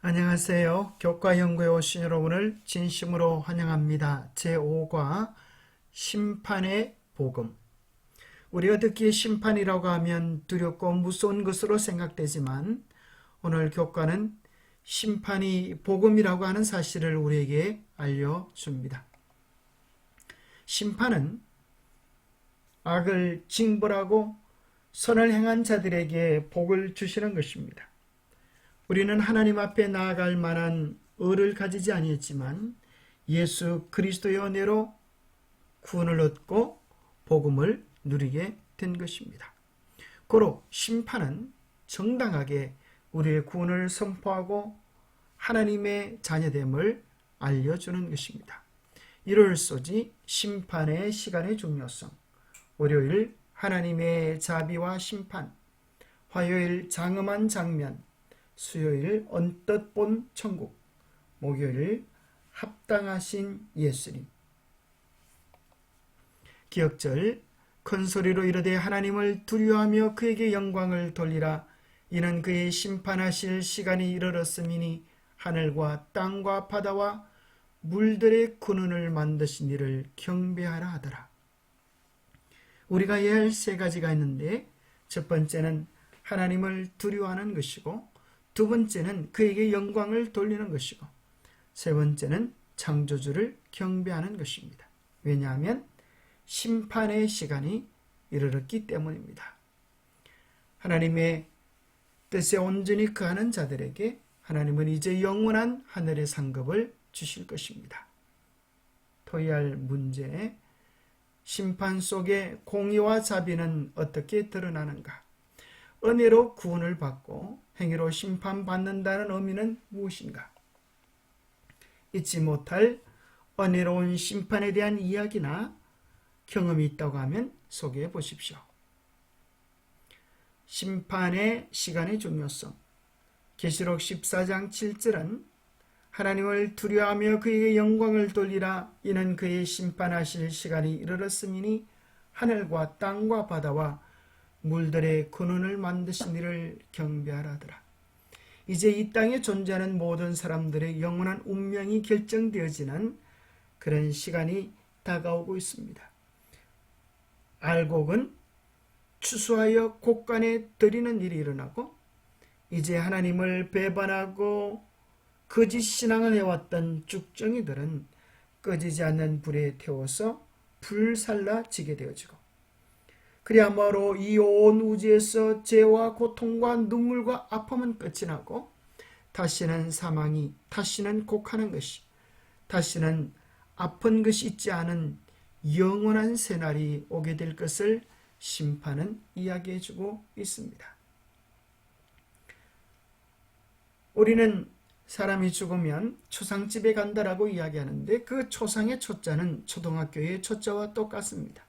안녕하세요. 교과연구에 오신 여러분을 진심으로 환영합니다. 제5과 심판의 복음. 우리가 듣기에 심판이라고 하면 두렵고 무서운 것으로 생각되지만 오늘 교과는 심판이 복음이라고 하는 사실을 우리에게 알려줍니다. 심판은 악을 징벌하고 선을 행한 자들에게 복을 주시는 것입니다. 우리는 하나님 앞에 나아갈 만한 의를 가지지 아니했지만 예수 그리스도의 은혜로 구원을 얻고 복음을 누리게 된 것입니다. 고로 심판은 정당하게 우리의 구원을 선포하고 하나님의 자녀됨을 알려주는 것입니다. 일요일소지 심판의 시간의 중요성, 월요일 하나님의 자비와 심판, 화요일 장엄한 장면, 수요일 언뜻 본 천국, 목요일 합당하신 예수님. 기억절 큰 소리로 이르되 하나님을 두려워하며 그에게 영광을 돌리라. 이는 그의 심판하실 시간이 이르렀음이니 하늘과 땅과 바다와 물들의 근원을 만드신 이를 경배하라 하더라. 우리가 해야 할 세 가지가 있는데 첫 번째는 하나님을 두려워하는 것이고, 두 번째는 그에게 영광을 돌리는 것이고, 세 번째는 창조주를 경배하는 것입니다. 왜냐하면 심판의 시간이 이르렀기 때문입니다. 하나님의 뜻에 온전히 거하는 자들에게 하나님은 이제 영원한 하늘의 상급을 주실 것입니다. 토의할 문제, 심판 속에 공의와 자비는 어떻게 드러나는가? 은혜로 구원을 받고 행위로 심판받는다는 의미는 무엇인가? 잊지 못할 은혜로운 심판에 대한 이야기나 경험이 있다고 하면 소개해 보십시오. 심판의 시간의 중요성. 계시록 14장 7절은 하나님을 두려워하며 그에게 영광을 돌리라. 이는 그의 심판하실 시간이 이르렀음이니 하늘과 땅과 바다와 물들의 근원을 만드신 이를 경배하라 하더라. 이제 이 땅에 존재하는 모든 사람들의 영원한 운명이 결정되어지는 그런 시간이 다가오고 있습니다. 알곡은 추수하여 곡간에 들이는 일이 일어나고, 이제 하나님을 배반하고 거짓 신앙을 해왔던 쭉정이들은 꺼지지 않는 불에 태워서 불살라지게 되어지고, 그리하므로 이 온 우주에서 죄와 고통과 눈물과 아픔은 끝이 나고 다시는 사망이, 다시는 곡하는 것이, 다시는 아픈 것이 있지 않은 영원한 새날이 오게 될 것을 심판은 이야기해주고 있습니다. 우리는 사람이 죽으면 초상집에 간다라고 이야기하는데 그 초상의 초자는 초등학교의 초자와 똑같습니다.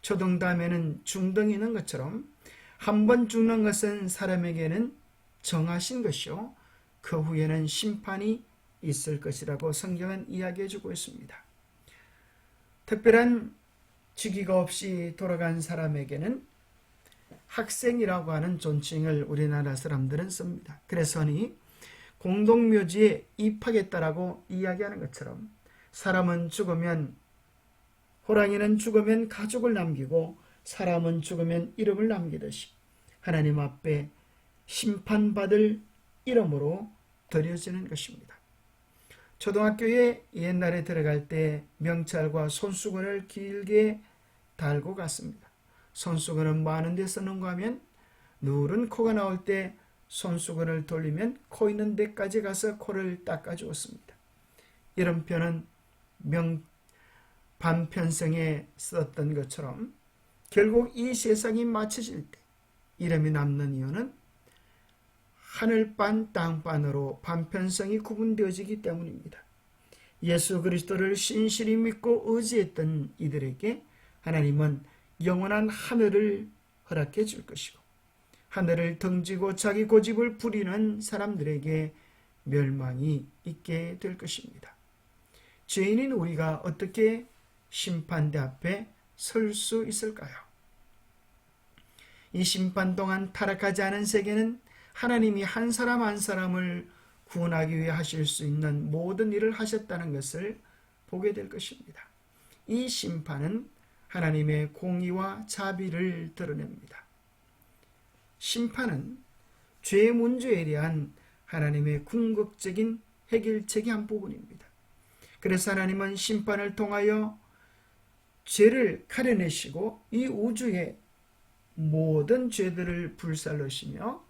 초등 다음에는 중등이 있는 것처럼 한 번 죽는 것은 사람에게는 정하신 것이요, 그 후에는 심판이 있을 것이라고 성경은 이야기해주고 있습니다. 특별한 직위가 없이 돌아간 사람에게는 학생이라고 하는 존칭을 우리나라 사람들은 씁니다. 그래서니 공동묘지에 입하겠다라고 이야기하는 것처럼 사람은 죽으면, 호랑이는 죽으면 가족을 남기고 사람은 죽으면 이름을 남기듯이 하나님 앞에 심판받을 이름으로 드려지는 것입니다. 초등학교에 옛날에 들어갈 때 명찰과 손수건을 길게 달고 갔습니다. 손수건은 많은 데 쓰는가 하면 누른 코가 나올 때 손수건을 돌리면 코 있는 데까지 가서 코를 닦아주었습니다. 이름표는 반편성에 썼던 것처럼 결국 이 세상이 마쳐질 때 이름이 남는 이유는 하늘반 땅반으로 반편성이 구분되어지기 때문입니다. 예수 그리스도를 신실히 믿고 의지했던 이들에게 하나님은 영원한 하늘을 허락해 줄 것이고, 하늘을 등지고 자기 고집을 부리는 사람들에게 멸망이 있게 될 것입니다. 죄인인 우리가 어떻게 심판대 앞에 설 수 있을까요? 이 심판 동안 타락하지 않은 세계는 하나님이 한 사람 한 사람을 구원하기 위해 하실 수 있는 모든 일을 하셨다는 것을 보게 될 것입니다. 이 심판은 하나님의 공의와 자비를 드러냅니다. 심판은 죄의 문제에 대한 하나님의 궁극적인 해결책의 한 부분입니다. 그래서 하나님은 심판을 통하여 죄를 가려내시고 이 우주의 모든 죄들을 불살르시며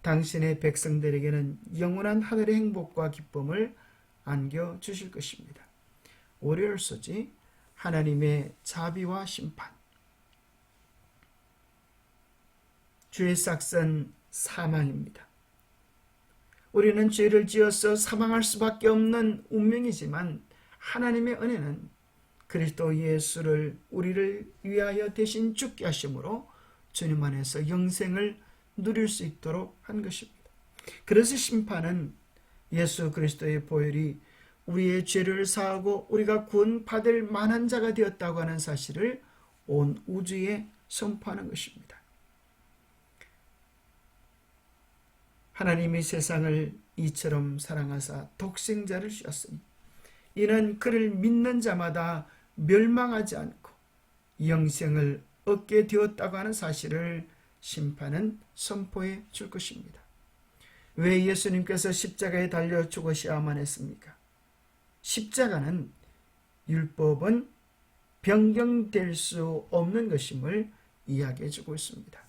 당신의 백성들에게는 영원한 하늘의 행복과 기쁨을 안겨주실 것입니다. 월요일 소지 하나님의 자비와 심판. 죄의 싹은 사망입니다. 우리는 죄를 지어서 사망할 수밖에 없는 운명이지만 하나님의 은혜는 그리스도 예수를 우리를 위하여 대신 죽게 하심으로 주님 안에서 영생을 누릴 수 있도록 한 것입니다. 그래서 심판은 예수 그리스도의 보혈이 우리의 죄를 사하고 우리가 구원받을 만한 자가 되었다고 하는 사실을 온 우주에 선포하는 것입니다. 하나님이 세상을 이처럼 사랑하사 독생자를 주셨으니 이는 그를 믿는 자마다 멸망하지 않고 영생을 얻게 되었다고 하는 사실을 심판은 선포해 줄 것입니다. 왜 예수님께서 십자가에 달려 죽으셔야만 했습니까? 십자가는 율법은 변경될 수 없는 것임을 이야기해 주고 있습니다.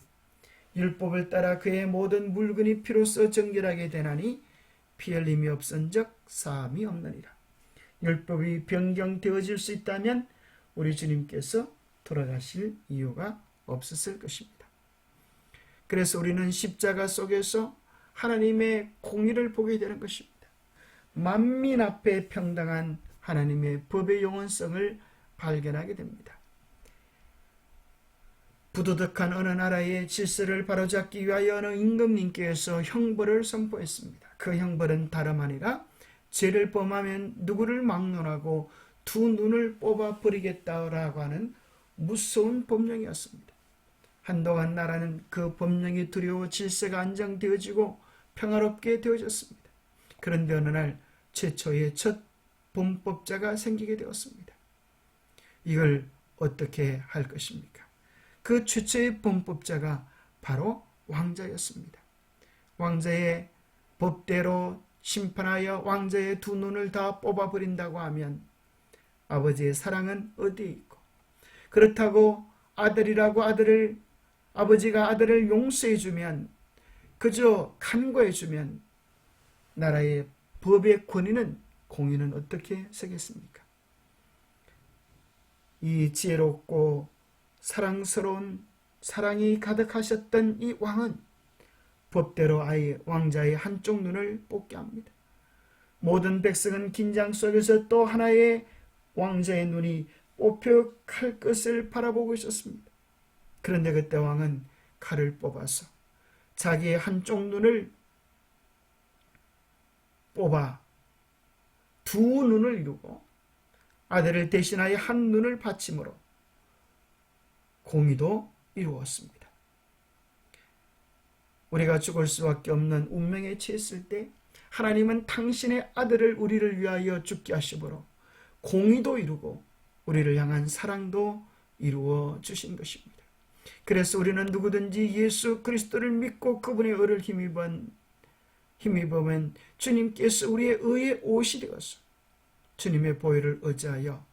율법을 따라 그의 모든 물건이 피로써 정결하게 되나니 피 흘림이 없은즉 사함이 없느니라. 율법이 변경되어질 수 있다면 우리 주님께서 돌아가실 이유가 없었을 것입니다. 그래서 우리는 십자가 속에서 하나님의 공의를 보게 되는 것입니다. 만민 앞에 평등한 하나님의 법의 영원성을 발견하게 됩니다. 부도덕한 어느 나라의 질서를 바로잡기 위하여 어느 임금님께서 형벌을 선포했습니다. 그 형벌은 다름 아니라 죄를 범하면 누구를 막론하고 두 눈을 뽑아버리겠다라고 하는 무서운 법령이었습니다. 한동안 나라는 그 법령이 두려워 질서가 안정되어지고 평화롭게 되어졌습니다. 그런데 어느 날 최초의 첫 범법자가 생기게 되었습니다. 이걸 어떻게 할 것입니까? 그 최초의 범법자가 바로 왕자였습니다. 왕자의 법대로 심판하여 왕자의 두 눈을 다 뽑아버린다고 하면 아버지의 사랑은 어디에 있고, 그렇다고 아버지가 아들을 용서해주면, 그저 간과해주면 나라의 법의 권위는, 공의는 어떻게 서겠습니까? 이 지혜롭고 사랑스러운 사랑이 가득하셨던 이 왕은 법대로 아예 왕자의 한쪽 눈을 뽑게 합니다. 모든 백성은 긴장 속에서 또 하나의 왕자의 눈이 뽑혀갈 것을 바라보고 있었습니다. 그런데 그때 왕은 칼을 뽑아서 자기의 한쪽 눈을 뽑아 두 눈을 이루고 아들을 대신하여 한 눈을 바침으로 공의도 이루었습니다. 우리가 죽을 수밖에 없는 운명에 처했을 때 하나님은 당신의 아들을 우리를 위하여 죽게 하심으로 공의도 이루고 우리를 향한 사랑도 이루어 주신 것입니다. 그래서 우리는 누구든지 예수 그리스도를 믿고 그분의 의를 힘입으면 주님께서 우리의 의의 옷이 되어서 주님의 보혈을 의지하여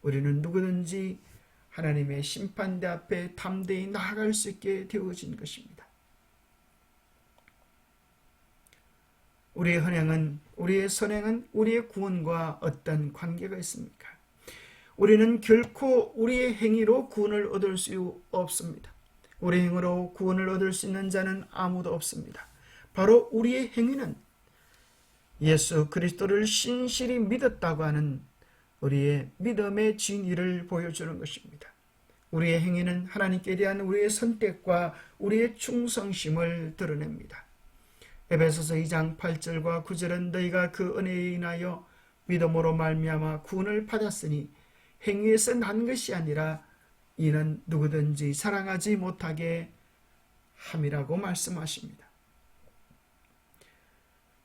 우리는 누구든지 하나님의 심판대 앞에 담대히 나아갈 수 있게 되어진 것입니다. 우리의 헌행은, 우리의 선행은 우리의 구원과 어떤 관계가 있습니까? 우리는 결코 우리의 행위로 구원을 얻을 수 없습니다. 우리의 행위로 구원을 얻을 수 있는 자는 아무도 없습니다. 바로 우리의 행위는 예수 그리스도를 신실히 믿었다고 하는 우리의 믿음의 진리를 보여주는 것입니다. 우리의 행위는 하나님께 대한 우리의 선택과 우리의 충성심을 드러냅니다. 에베소서 2장 8절과 9절은 너희가 그 은혜에 인하여 믿음으로 말미암아 구원을 받았으니 행위에서 난 것이 아니라 이는 누구든지 사랑하지 못하게 함이라고 말씀하십니다.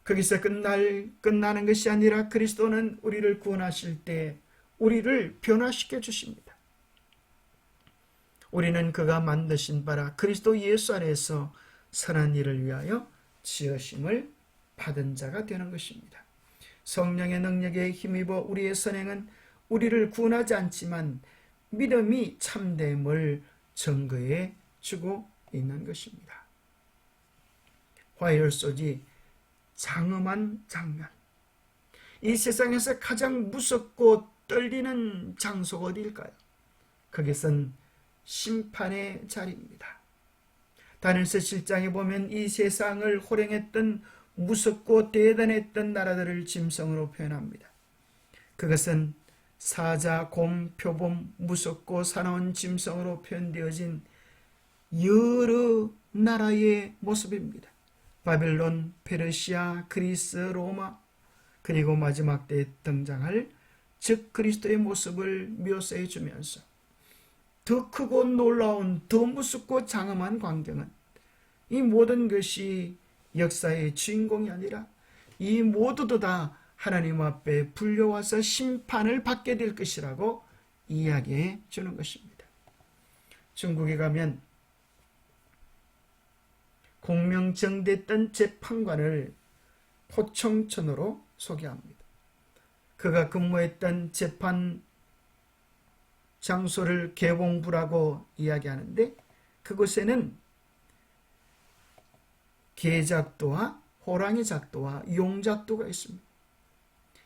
거기서 끝나는 것이 아니라 그리스도는 우리를 구원하실 때 우리를 변화시켜 주십니다. 우리는 그가 만드신 바라 그리스도 예수 안에서 선한 일을 위하여 지으심을 받은 자가 되는 것입니다. 성령의 능력에 힘입어 우리의 선행은 우리를 구원하지 않지만 믿음이 참됨을 증거해 주고 있는 것입니다. 화열 소지 장엄한 장면. 이 세상에서 가장 무섭고 떨리는 장소가 어디일까요? 그것은 심판의 자리입니다. 다니엘서 7장에 보면 이 세상을 호령했던 무섭고 대단했던 나라들을 짐승으로 표현합니다. 그것은 사자, 곰, 표범, 무섭고 사나운 짐승으로 표현되어진 여러 나라의 모습입니다. 바벨론, 페르시아, 그리스, 로마, 그리고 마지막 때에 등장할 즉 그리스도의 모습을 묘사해 주면서 더 크고 놀라운, 더 무섭고 장엄한 광경은 이 모든 것이 역사의 주인공이 아니라 이 모두도 다 하나님 앞에 불려와서 심판을 받게 될 것이라고 이야기해 주는 것입니다. 중국에 가면 공명정대했던 재판관을 포청천으로 소개합니다. 그가 근무했던 재판 장소를 개봉부라고 이야기하는데 그곳에는 개작도와 호랑이 작도와 용작도가 있습니다.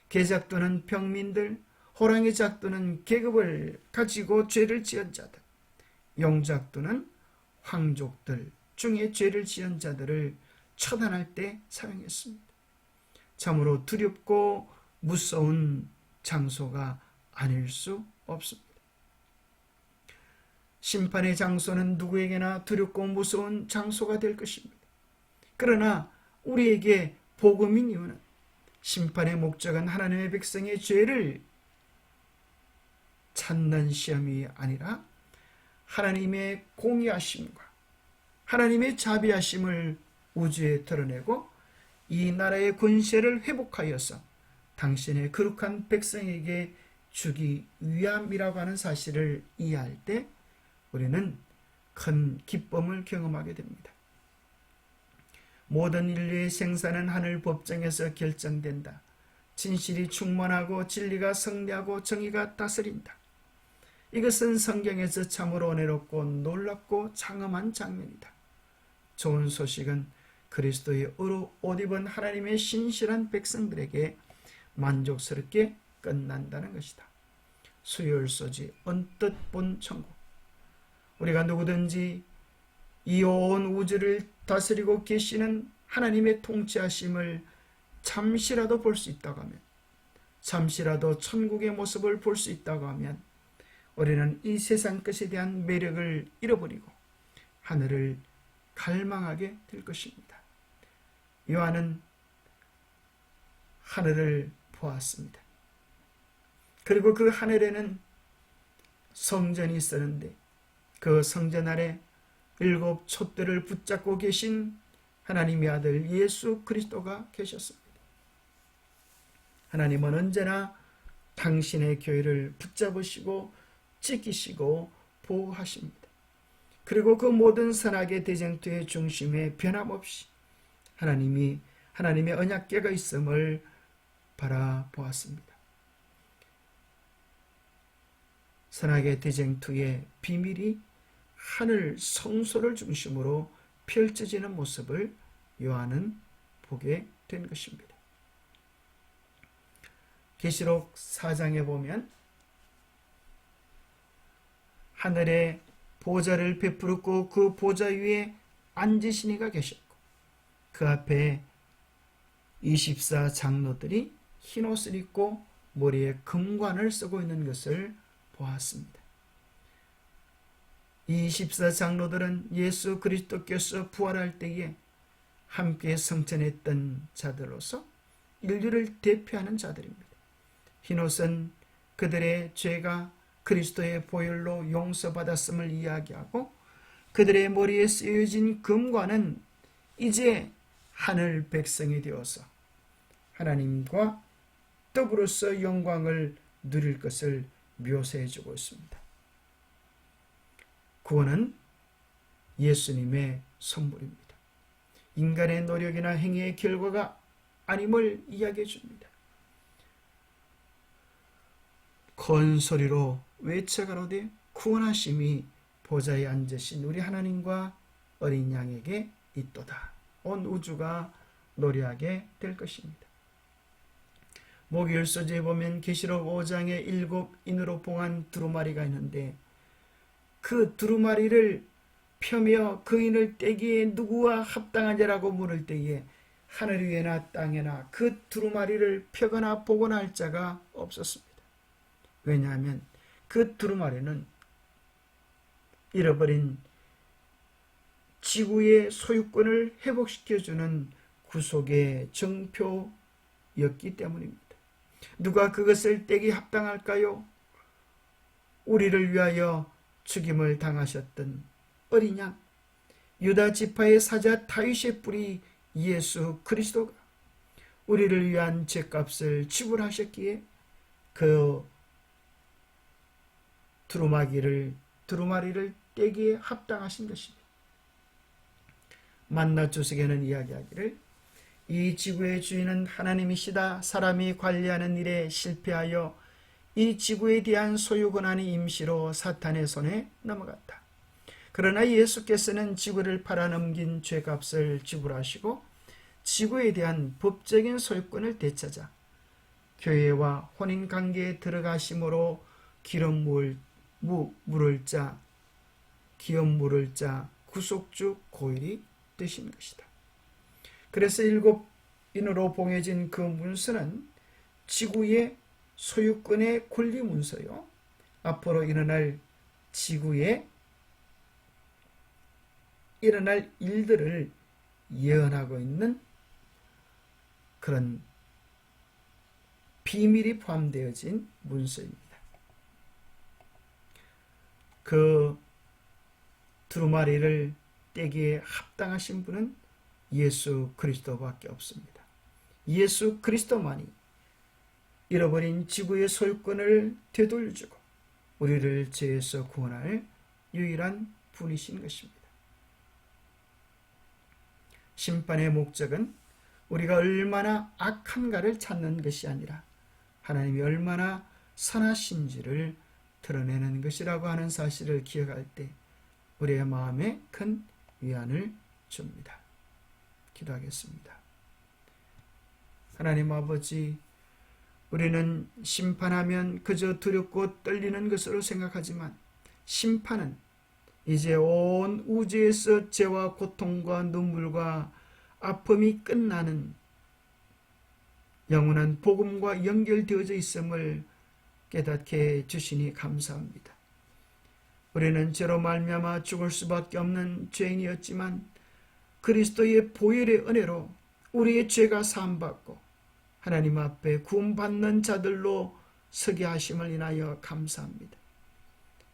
개작도는 평민들, 호랑이 작도는 계급을 가지고 죄를 지은 자들, 용작도는 황족들 중에 죄를 지은 자들을 처단할 때 사용했습니다. 참으로 두렵고 무서운 장소가 아닐 수 없습니다. 심판의 장소는 누구에게나 두렵고 무서운 장소가 될 것입니다. 그러나 우리에게 복음인 이유는 심판의 목적은 하나님의 백성의 죄를 찾는 시험이 아니라 하나님의 공의하심과 하나님의 자비하심을 우주에 드러내고 이 나라의 권세를 회복하여서 당신의 거룩한 백성에게 주기 위함이라고 하는 사실을 이해할 때 우리는 큰 기쁨을 경험하게 됩니다. 모든 인류의 생사는 하늘 법정에서 결정된다. 진실이 충만하고 진리가 승리하고 정의가 다스린다. 이것은 성경에서 참으로 은혜롭고 놀랍고 장엄한 장면이다. 좋은 소식은 그리스도의 의로 옷 입은 하나님의 신실한 백성들에게 만족스럽게 끝난다는 것이다. 수요일소지 언뜻 본 천국. 우리가 누구든지 이 온 우주를 다스리고 계시는 하나님의 통치하심을 잠시라도 볼 수 있다고 하면, 잠시라도 천국의 모습을 볼 수 있다고 하면 우리는 이 세상 것에 대한 매력을 잃어버리고 하늘을 갈망하게 될 것입니다. 요한은 하늘을 보았습니다. 그리고 그 하늘에는 성전이 있었는데 그 성전 아래 7 촛대를 붙잡고 계신 하나님의 아들 예수 그리스도가 계셨습니다. 하나님은 언제나 당신의 교회를 붙잡으시고 지키시고 보호하십니다. 그리고 그 모든 선악의 대쟁투의 중심에 변함없이 하나님의 언약궤가 있음을 바라보았습니다. 선악의 대쟁투의 비밀이 하늘 성소를 중심으로 펼쳐지는 모습을 요한은 보게 된 것입니다. 계시록 4장에 보면 하늘에 보좌를 베풀었고 그 보좌 위에 앉으신 이가 계셨고 그 앞에 24 장로들이 흰옷을 입고 머리에 금관을 쓰고 있는 것을 보았습니다. 이 24 장로들은 예수 그리스도께서 부활할 때에 함께 성천했던 자들로서 인류를 대표하는 자들입니다. 흰옷은 그들의 죄가 그리스도의 보혈로 용서받았음을 이야기하고 그들의 머리에 쓰여진 금관은 이제 하늘 백성이 되어서 하나님과 더불어서 영광을 누릴 것을 묘사해 주고 있습니다. 구원은 예수님의 선물입니다. 인간의 노력이나 행위의 결과가 아님을 이야기해 줍니다. 큰 소리로 외쳐가로되 구원하심이 보좌에 앉으신 우리 하나님과 어린 양에게 있도다. 온 우주가 노래하게 될 것입니다. 목요일 소재에 보면 계시록 5장에 7인으로 봉한 두루마리가 있는데 그 두루마리를 펴며 그 인을 떼기에 누구와 합당하냐라고 물을 때에 하늘 위에나 땅에나 그 두루마리를 펴거나 보거나 할 자가 없었습니다. 왜냐하면 그 두루마리는 잃어버린 지구의 소유권을 회복시켜주는 구속의 정표였기 때문입니다. 누가 그것을 떼기 합당할까요? 우리를 위하여 죽임을 당하셨던 어린 양, 유다 지파의 사자 다윗의 뿌리 예수 그리스도가 우리를 위한 죄값을 지불하셨기에 그 두루마리를 떼기에 합당하신 것입니다. 만나 주석에는 이야기하기를 이 지구의 주인은 하나님이시다. 사람이 관리하는 일에 실패하여 이 지구에 대한 소유 권한이 임시로 사탄의 손에 넘어갔다. 그러나 예수께서는 지구를 팔아넘긴 죄값을 지불하시고 지구에 대한 법적인 소유권을 되찾아 교회와 혼인관계에 들어가심으로 기름 물을 자 구속주 고일이 되신 것이다. 그래서 7인으로 봉해진 그 문서는 지구의 소유권의 권리 문서요. 앞으로 일어날 지구에 일어날 일들을 예언하고 있는 그런 비밀이 포함되어진 문서입니다. 그 두루마리를 떼기에 합당하신 분은 예수 그리스도밖에 없습니다. 예수 그리스도만이 잃어버린 지구의 소유권을 되돌려주고 우리를 죄에서 구원할 유일한 분이신 것입니다. 심판의 목적은 우리가 얼마나 악한가를 찾는 것이 아니라 하나님이 얼마나 선하신지를 드러내는 것이라고 하는 사실을 기억할 때 우리의 마음에 큰 위안을 줍니다. 기도하겠습니다. 하나님 아버지, 우리는 심판하면 그저 두렵고 떨리는 것으로 생각하지만 심판은 이제 온 우주에서 죄와 고통과 눈물과 아픔이 끝나는 영원한 복음과 연결되어져 있음을 깨닫게 해주시니 감사합니다. 우리는 죄로 말미암아 죽을 수밖에 없는 죄인이었지만 그리스도의 보혈의 은혜로 우리의 죄가 사함받고 하나님 앞에 구원받는 자들로 서게 하심을 인하여 감사합니다.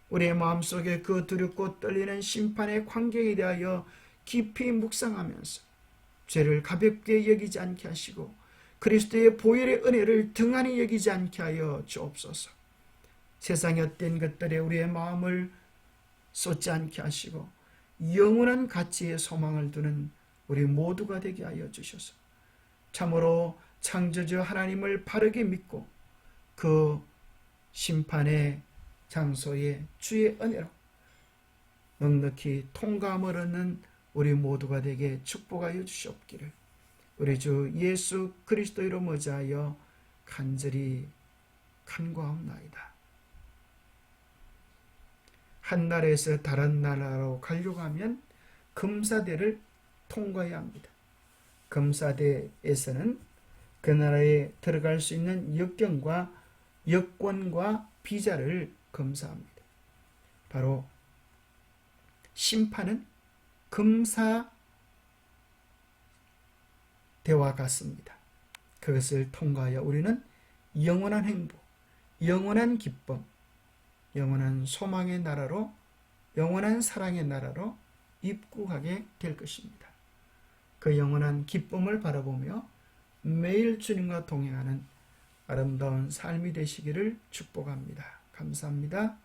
우리의 마음속에 그 두렵고 떨리는 심판의 광경에 대하여 깊이 묵상하면서 죄를 가볍게 여기지 않게 하시고 그리스도의 보혈의 은혜를 등한히 여기지 않게 하여 주옵소서. 세상의 헛된 것들에 우리의 마음을 쏟지 않게 하시고 영원한 가치의 소망을 두는 우리 모두가 되게 하여 주셔서 참으로 창조주 하나님을 바르게 믿고 그 심판의 장소에 주의 은혜로 넉넉히 통감을 얻는 우리 모두가 되게 축복하여 주시옵기를 우리 주 예수 그리스도 이름 의지하여 간절히 간구하옵나이다. 한 나라에서 다른 나라로 가려고 하면 검사대를 통과해야 합니다. 검사대에서는 그 나라에 들어갈 수 있는 여권과 비자를 검사합니다. 바로 심판은 검사대와 같습니다. 그것을 통과하여 우리는 영원한 행복, 영원한 기쁨, 영원한 소망의 나라로, 영원한 사랑의 나라로 입국하게 될 것입니다. 그 영원한 기쁨을 바라보며 매일 주님과 동행하는 아름다운 삶이 되시기를 축복합니다. 감사합니다.